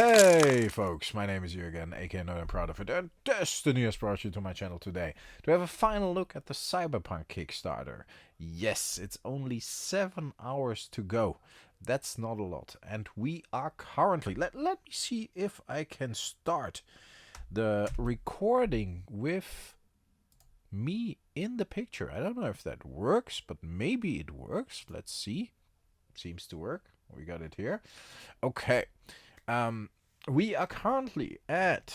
Hey folks, my name is Jürgen, aka Not I'm Proud of It, and Destiny has brought you to my channel today to have a final look at the Cyberpunk Kickstarter. Yes, it's only 7 hours to go. That's not a lot, and we are currently, let me see if I can start the recording with me in the picture. I don't know if that works, but maybe it works. Let's see. Seems to work. We got it here. Okay. We are currently at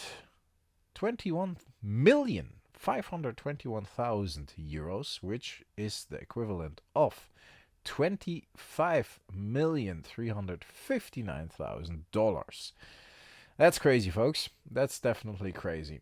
21,521,000 euros, which is the equivalent of $25,359,000. That's crazy, folks. That's definitely crazy.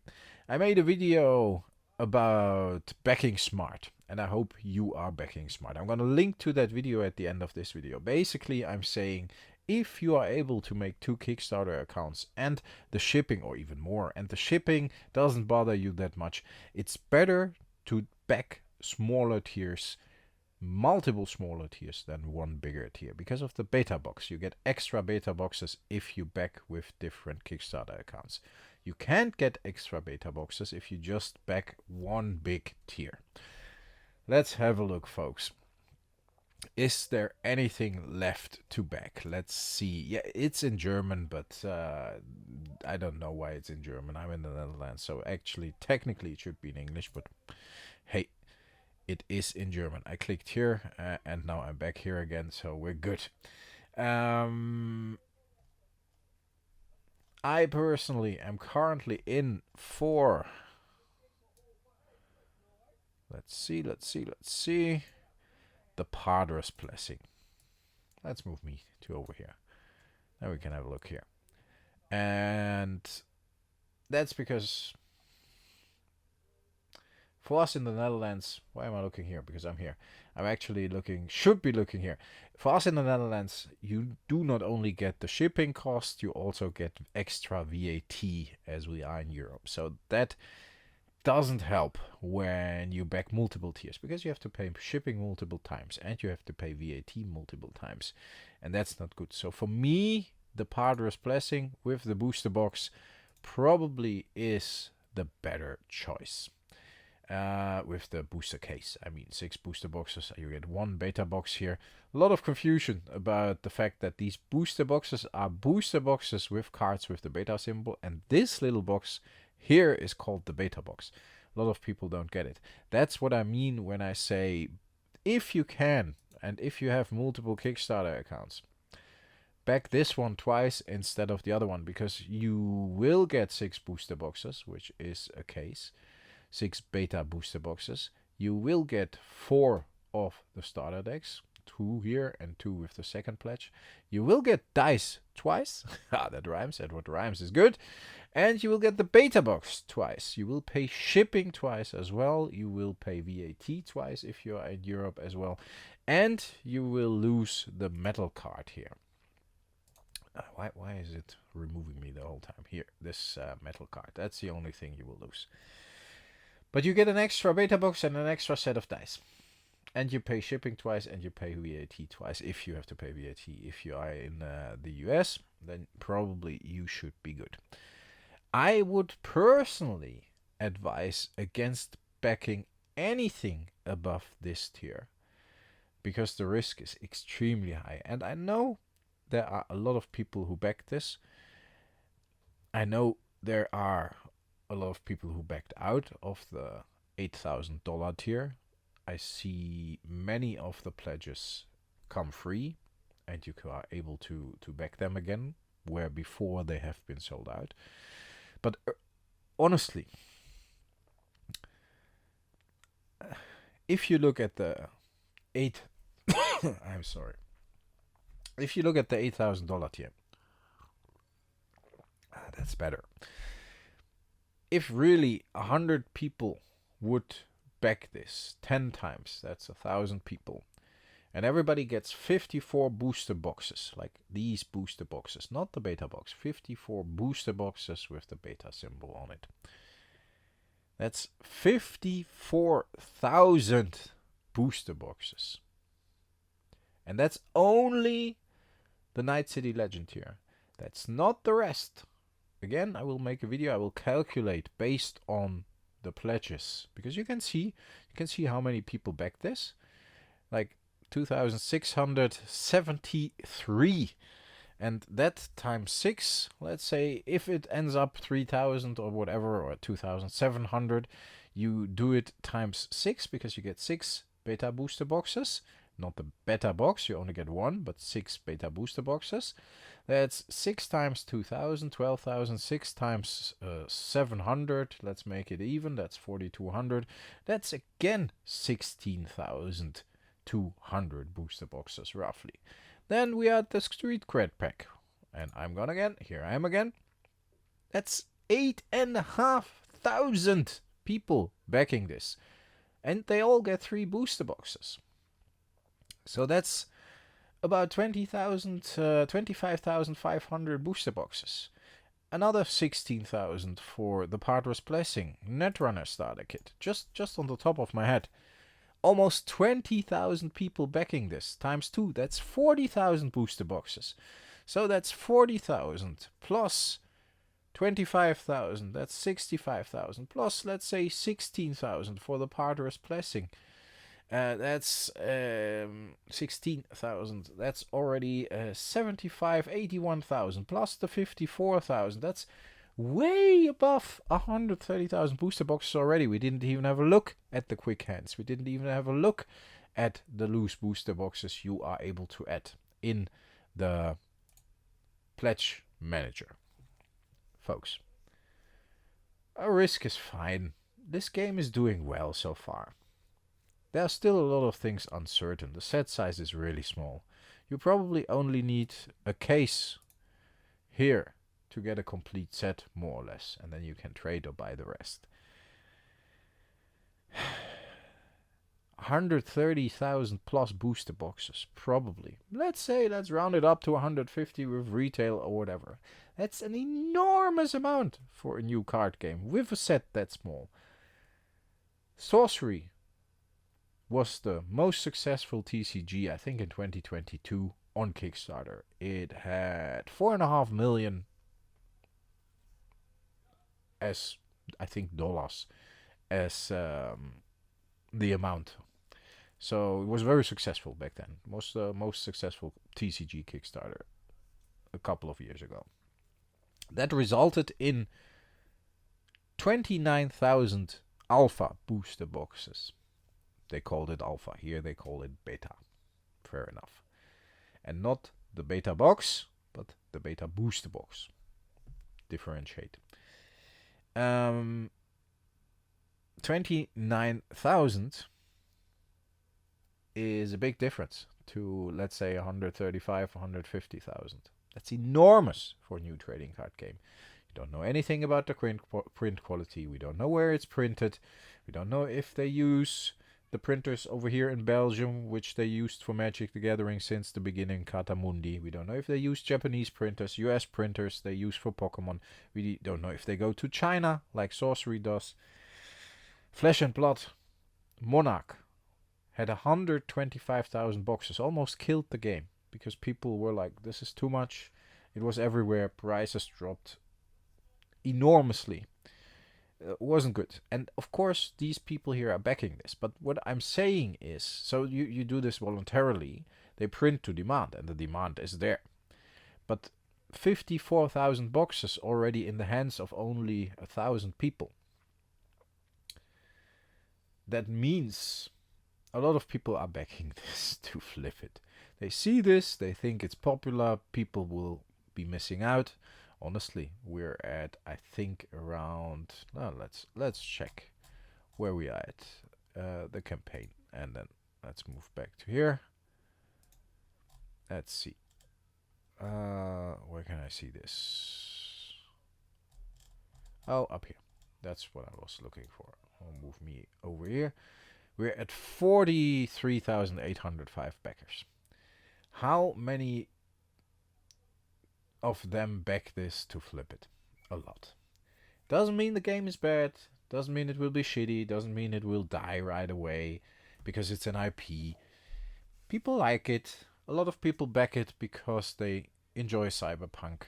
I made a video about backing smart, and I hope you are backing smart. I'm going to link to that video at the end of this video. Basically, I'm saying if you are able to make 2 Kickstarter accounts and the shipping, or even more, and the shipping doesn't bother you that much, it's better to back smaller tiers, multiple smaller tiers, than one bigger tier. Because of the beta box, you get extra beta boxes if you back with different Kickstarter accounts. You can't get extra beta boxes if you just back one big tier. Let's have a look, folks. Is there anything left to back? Let's see. Yeah, it's in German, but I don't know why it's in German. I'm in the Netherlands, so actually, technically, it should be in English, but hey, it is in German. I clicked here, and now I'm back here again, so we're good. I personally am currently in for... Let's see. The Padres blessing. Let's move me to over here. Now we can have a look here. And that's because for us in the Netherlands, why am I looking here? Because I'm here. I'm actually should be looking here. For us in the Netherlands, you do not only get the shipping cost, you also get extra VAT as we are in Europe. So that doesn't help when you back multiple tiers, because you have to pay shipping multiple times and you have to pay VAT multiple times, and that's not good. So for me, the Padres blessing with the booster box probably is the better choice. With the booster case, I mean 6 booster boxes, you get 1 beta box here. A lot of confusion about the fact that these booster boxes are booster boxes with cards with the beta symbol, and this little box here is called the beta box. A lot of people don't get it. That's what I mean when I say, if you can, and if you have multiple Kickstarter accounts, back this one twice instead of the other one, because you will get 6 booster boxes, which is a case. 6 beta booster boxes. You will get 4 of the starter decks, 2 here and 2 with the second pledge. You will get dice twice. That rhymes. Edward rhymes is good. And you will get the beta box twice. You will pay shipping twice as well. You will pay VAT twice if you are in Europe as well. And you will lose the metal card here. Why is it removing me the whole time? Here, this metal card. That's the only thing you will lose. But you get an extra beta box and an extra set of dice. And you pay shipping twice and you pay VAT twice if you have to pay VAT. If you are in the US, then probably you should be good. I would personally advise against backing anything above this tier, because the risk is extremely high. And I know there are a lot of people who back this. I know there are a lot of people who backed out of the $8,000 tier. I see many of the pledges come free, and you are able to back them again, where before they have been sold out. But honestly, if you look at the I'm sorry. If you look at the $8,000 tier, that's better. If really 100 people would back this 10 times, that's 1,000 people, and everybody gets 54 booster boxes, like these booster boxes, not the beta box, 54 booster boxes with the beta symbol on it. That's 54,000 booster boxes. And that's only the Night City Legend tier. That's not the rest. Again, I will make a video. I will calculate based on the pledges, because you can see how many people backed this. Like 2,673, and that times 6. Let's say if it ends up 3,000 or whatever, or 2,700, you do it times 6, because you get 6 beta booster boxes. Not the beta box, you only get 1, but 6 beta booster boxes. That's 6 times 2,000, 12,000, 6 times 700. Let's make it even. That's 4,200. That's again 16,200 booster boxes, roughly. Then we add the Street Cred pack. And here I am again. That's 8,500 people backing this. And they all get 3 booster boxes. So that's about 25,500 booster boxes. Another 16,000 for the Partner's Blessing Netrunner starter kit. Just on the top of my head. Almost 20,000 people backing this. Times 2, that's 40,000 booster boxes. So that's 40,000 plus 25,000. That's 65,000. Plus, let's say 16,000 for the Partner's Blessing. That's 16,000. That's already 81,000 plus the 54,000. That's way above 130,000 booster boxes already. We didn't even have a look at the quick hands. We didn't even have a look at the loose booster boxes you are able to add in the pledge manager. Folks, a risk is fine. This game is doing well so far. There are still a lot of things uncertain. The set size is really small. You probably only need a case here to get a complete set, more or less, and then you can trade or buy the rest. 130,000 plus booster boxes, probably. Let's round it up to 150 with retail or whatever. That's an enormous amount for a new card game with a set that small. Sorcery was the most successful TCG, I think, in 2022 on Kickstarter. It had 4.5 million as, I think, dollars as the amount. So it was very successful back then. Most successful TCG Kickstarter a couple of years ago. That resulted in 29,000 alpha booster boxes. They called it alpha. Here they call it beta. Fair enough. And not the beta box, but the beta booster box. Differentiate. 29,000 is a big difference to, let's say, 135, 150,000. That's enormous for a new trading card game. You don't know anything about the print quality. We don't know where it's printed. We don't know if they use the printers over here in Belgium, which they used for Magic the Gathering since the beginning, Katamundi. We don't know if they use Japanese printers, US printers they use for Pokemon. We don't know if they go to China, like Sorcery does. Flesh and Blood, Monarch, had 125,000 boxes, almost killed the game, because people were like, this is too much. It was everywhere, prices dropped enormously. Wasn't good. And of course these people here are backing this, but what I'm saying is, so you do this voluntarily, they print to demand, and the demand is there, but 54,000 boxes already in the hands of only 1,000 people. That means a lot of people are backing this to flip it. They see this, they think it's popular, people will be missing out. Honestly, we're at, I think, around, let's check where we are at, the campaign, and then let's move back to here. Let's see, where can I see this? Oh, up here. That's what I was looking for. I'll move me over here. We're at 43,805 backers. How many of them back this to flip it? A lot. Doesn't mean the game is bad, doesn't mean it will be shitty, doesn't mean it will die right away because it's an IP. People like it. A lot of people back it because they enjoy Cyberpunk.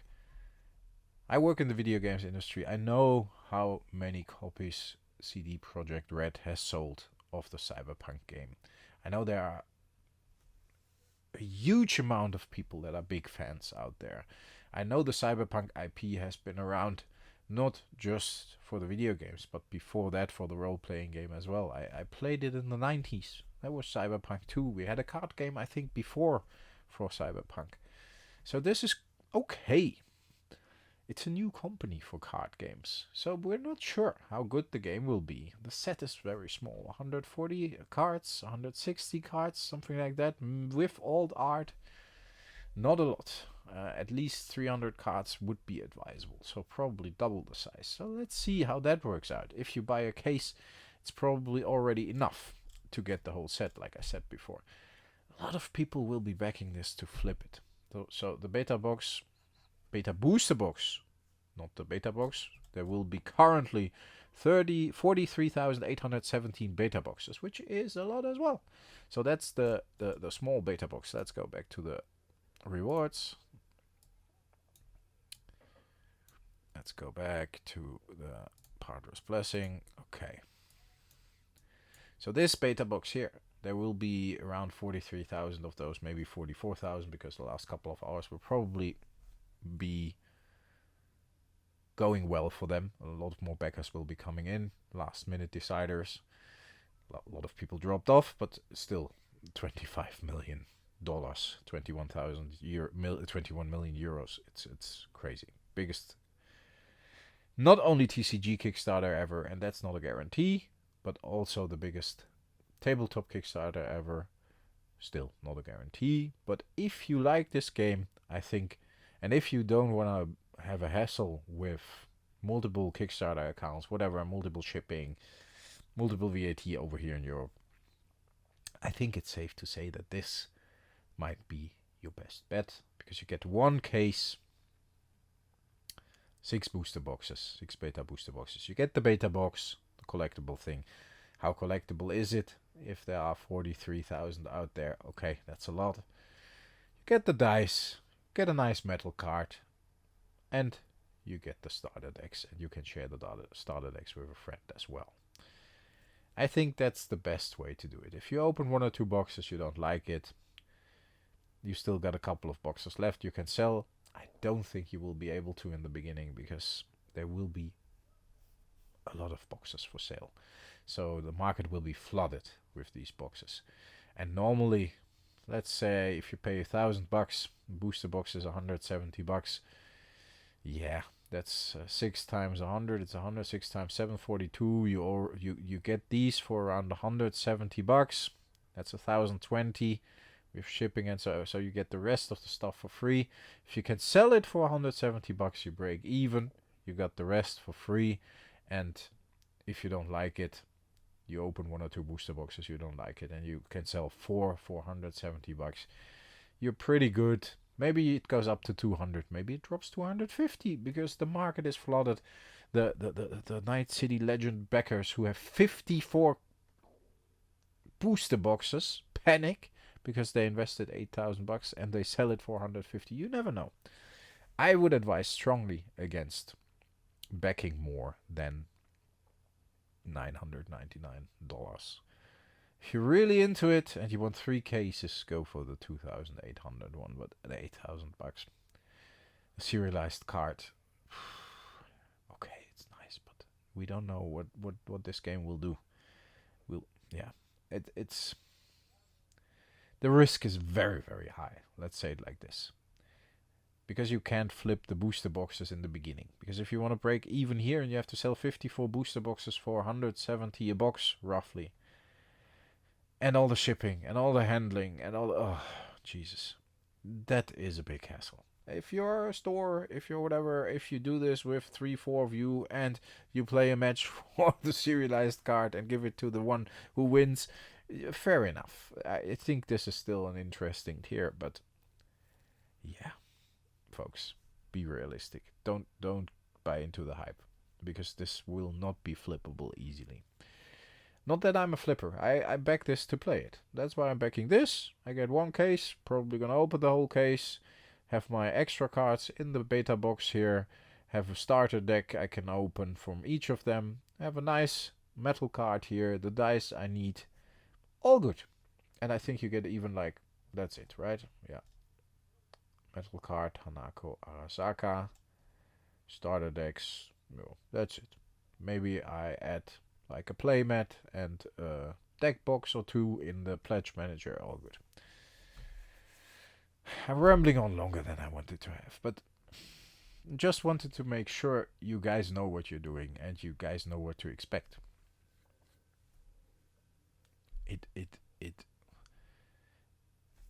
I work in the video games industry. I know how many copies CD Projekt Red has sold of the Cyberpunk game. I know there are a huge amount of people that are big fans out there. I know the Cyberpunk IP has been around not just for the video games, but before that for the role-playing game as well. I played it in the 90s. That was Cyberpunk 2. We had a card game, I think, before for Cyberpunk. So this is okay. It's a new company for card games, so we're not sure how good the game will be. The set is very small, 140 cards, 160 cards, something like that, with old art. Not a lot. At least 300 cards would be advisable, so probably double the size. So let's see how that works out. If you buy a case, it's probably already enough to get the whole set, like I said before. A lot of people will be backing this to flip it. So the beta booster box, not the beta box. There will be currently 43,817 beta boxes, which is a lot as well. So that's the small beta box. Let's go back to the rewards. Let's go back to the Partner's Blessing. Okay. So this beta box here, there will be around 43,000 of those, maybe 44,000, because the last couple of hours will probably be going well for them. A lot more backers will be coming in, last minute deciders. A lot of people dropped off, but still $25 million, 21 million euros. It's crazy. Biggest, not only TCG Kickstarter ever, and that's not a guarantee, but also the biggest tabletop Kickstarter ever. Still not a guarantee, but if you like this game, I think, and if you don't want to have a hassle with multiple Kickstarter accounts, whatever, multiple shipping, multiple VAT over here in Europe, I think it's safe to say that this might be your best bet, because you get one case, 6 booster boxes, 6 beta booster boxes. You get the beta box, the collectible thing. How collectible is it? If there are 43,000 out there, okay, that's a lot. You get the dice, get a nice metal card, and you get the starter decks, and you can share the starter decks with a friend as well. I think that's the best way to do it. If you open 1 or 2 boxes, you don't like it, you still got a couple of boxes left you can sell. I don't think you will be able to in the beginning, because there will be a lot of boxes for sale. So the market will be flooded with these boxes. And normally, let's say if you pay $1,000, booster box is $170. Yeah, that's 6 times 100. It's 100. 6 times 742. You get these for around $170. That's 1,020 with shipping, and so you get the rest of the stuff for free. If you can sell it for $170, you break even. You got the rest for free, and if you don't like it, you open 1 or 2 booster boxes, you don't like it, and you can sell 4 for $170. You're pretty good. Maybe it goes up to 200. Maybe it drops to 150, because the market is flooded. The Night City Legend backers who have 54 booster boxes panic because they invested $8,000 and they sell it for 150. You never know. I would advise strongly against backing more than $999. If you're really into it and you want 3 cases, go for the 2,800 one, but at $8,000. A serialized card. Okay, it's nice, but we don't know what this game will do. It's the risk is very, very high. Let's say it like this. Because you can't flip the booster boxes in the beginning. Because if you want to break even here and you have to sell 54 booster boxes for 170 a box, roughly. And all the shipping and all the handling and all the, oh, Jesus. That is a big hassle. If you're a store, if you're whatever, if you do this with 3-4 of you and you play a match for the serialized card and give it to the one who wins, fair enough. I think this is still an interesting tier, but yeah, folks, be realistic. Don't buy into the hype, because this will not be flippable easily. Not that I'm a flipper. I back this to play it. That's why I'm backing this. I get 1 case, probably gonna open the whole case, have my extra cards in the beta box here, have a starter deck I can open from each of them, have a nice metal card here, the dice I need, all good. And I think you get even like, that's it, right? Yeah. Metal card, Hanako, Arasaka, starter decks, no, that's it. Maybe I add like a playmat and a deck box or two in the pledge manager, all good. I'm rambling on longer than I wanted to have, but just wanted to make sure you guys know what you're doing and you guys know what to expect.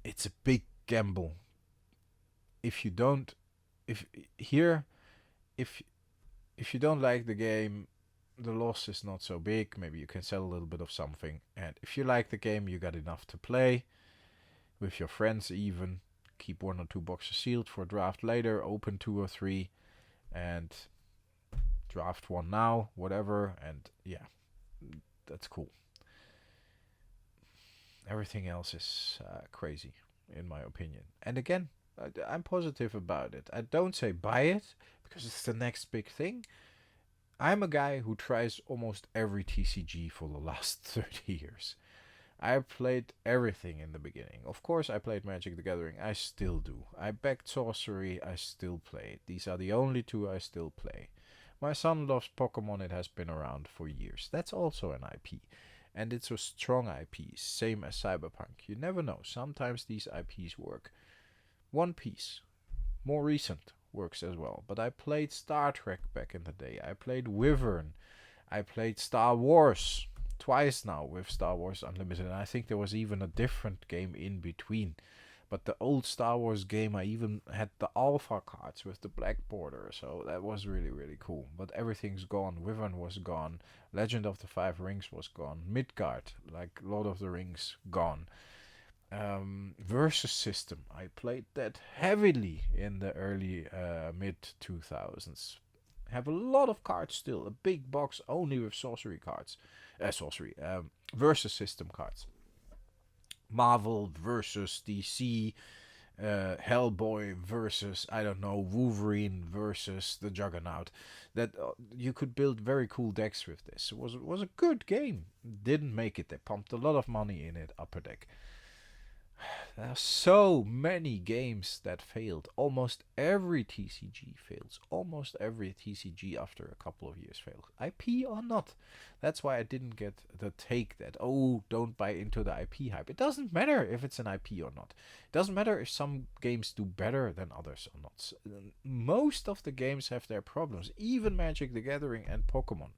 It's a big gamble. If you don't, if here, if if you don't like the game, the loss is not so big. Maybe you can sell a little bit of something. And if you like the game, you got enough to play with your friends even. Keep 1 or 2 boxes sealed for draft later. Open 2 or 3 and draft 1 now, whatever. And yeah, that's cool. Everything else is crazy, in my opinion. And again, I'm positive about it. I don't say buy it because it's the next big thing. I'm a guy who tries almost every TCG for the last 30 years. I played everything in the beginning. Of course, I played Magic the Gathering. I still do. I backed Sorcery. I still play. These are the only 2 I still play. My son loves Pokemon. It has been around for years. That's also an IP. And it's a strong IP, same as Cyberpunk. You never know. Sometimes these IPs work. One Piece, more recent, works as well. But I played Star Trek back in the day. I played Wyvern. I played Star Wars twice now with Star Wars Unlimited, and I think there was even a different game in between. But the old Star Wars game, I even had the alpha cards with the black border, so that was really, really cool. But everything's gone. Wyvern was gone. Legend of the Five Rings was gone. Midgard, like Lord of the Rings, gone. Versus system, I played that heavily in the early mid 2000s. Have a lot of cards still. A big box only with sorcery cards. Versus system cards. Marvel versus DC. Hellboy versus, I don't know, Wolverine versus the Juggernaut. That you could build very cool decks with this. It was a good game. Didn't make it. They pumped a lot of money in it, Upper Deck. There are so many games that failed. Almost every TCG fails. Almost every TCG after a couple of years fails. IP or not. That's why I didn't get the take that, oh, don't buy into the IP hype. It doesn't matter if it's an IP or not. It doesn't matter if some games do better than others or not. Most of the games have their problems. Even Magic the Gathering and Pokemon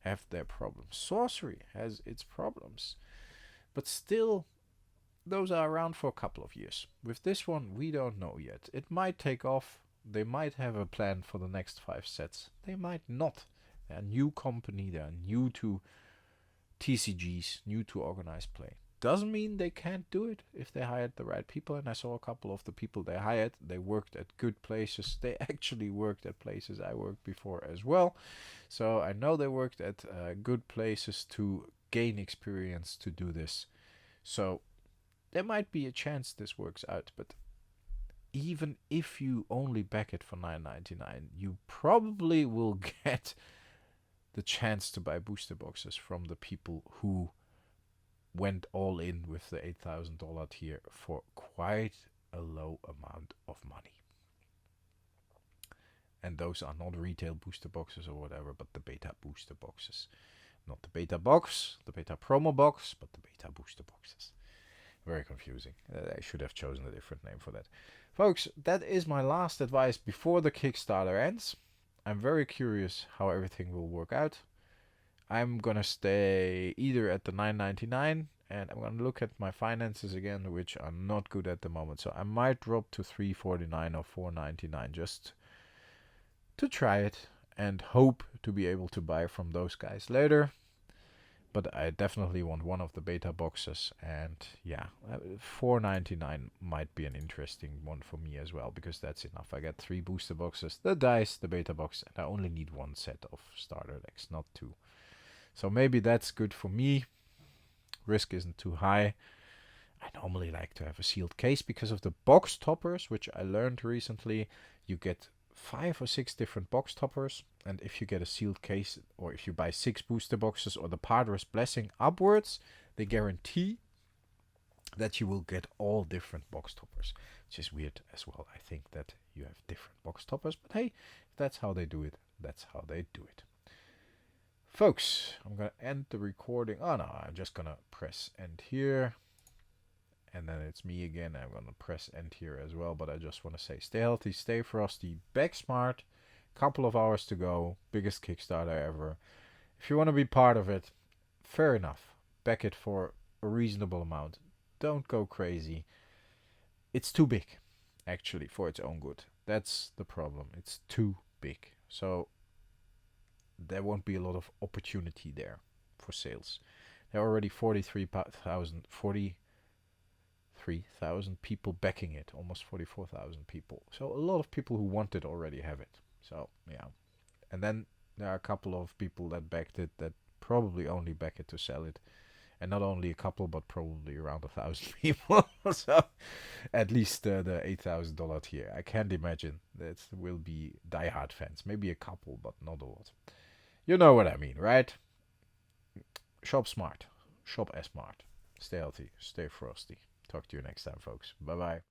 have their problems. Sorcery has its problems. But still, those are around for a couple of years. With this one, we don't know yet. It might take off. They might have a plan for the next 5 sets. They might not. They're a new company. They're new to TCGs, new to organized play. Doesn't mean they can't do it if they hired the right people. And I saw a couple of the people they hired. They worked at good places. They actually worked at places I worked before as well. So I know they worked at good places to gain experience to do this. So there might be a chance this works out, but even if you only back it for $9.99, you probably will get the chance to buy booster boxes from the people who went all in with the $8,000 tier for quite a low amount of money. And those are not retail booster boxes or whatever, but the beta booster boxes. Not the beta box, the beta promo box, but the beta booster boxes. Very confusing. I should have chosen a different name for that. Folks, that is my last advice before the Kickstarter ends. I'm very curious how everything will work out. I'm gonna stay either at the $9.99, and I'm gonna look at my finances again, which are not good at the moment. So I might drop to $3.49 or $4.99 just to try it and hope to be able to buy from those guys later. But I definitely want one of the beta boxes, and yeah, $4.99 might be an interesting one for me as well, because that's enough. I get 3 booster boxes, the dice, the beta box, and I only need 1 set of starter decks, not 2. So maybe that's good for me. Risk isn't too high. I normally like to have a sealed case because of the box toppers, which I learned recently. You get 5 or 6 different box toppers, and if you get a sealed case, or if you buy 6 booster boxes or the Padre's Blessing upwards, they guarantee that you will get all different box toppers, which is weird as well. I think that you have different box toppers, but hey, if that's how they do it, that's how they do it. Folks, I'm gonna end the recording. Oh no, I'm just gonna press end here, and then it's me again. I'm gonna press end here as well, but I just want to say stay healthy, stay frosty, back smart. Couple of hours to go, biggest Kickstarter ever. If you want to be part of it, fair enough, back it for a reasonable amount. Don't go crazy. It's too big, actually, for its own good. That's the problem. It's too big. So there won't be a lot of opportunity there for sales. There are already 43,000 people backing it. Almost 44,000 people. So a lot of people who want it already have it. So, yeah. And then there are a couple of people that backed it that probably only back it to sell it. And not only a couple, but probably around 1,000 people. So at least the $8,000 tier. I can't imagine that will be diehard fans. Maybe a couple, but not a lot. You know what I mean, right? Shop smart. Shop as smart. Stay healthy. Stay frosty. Talk to you next time, folks. Bye-bye.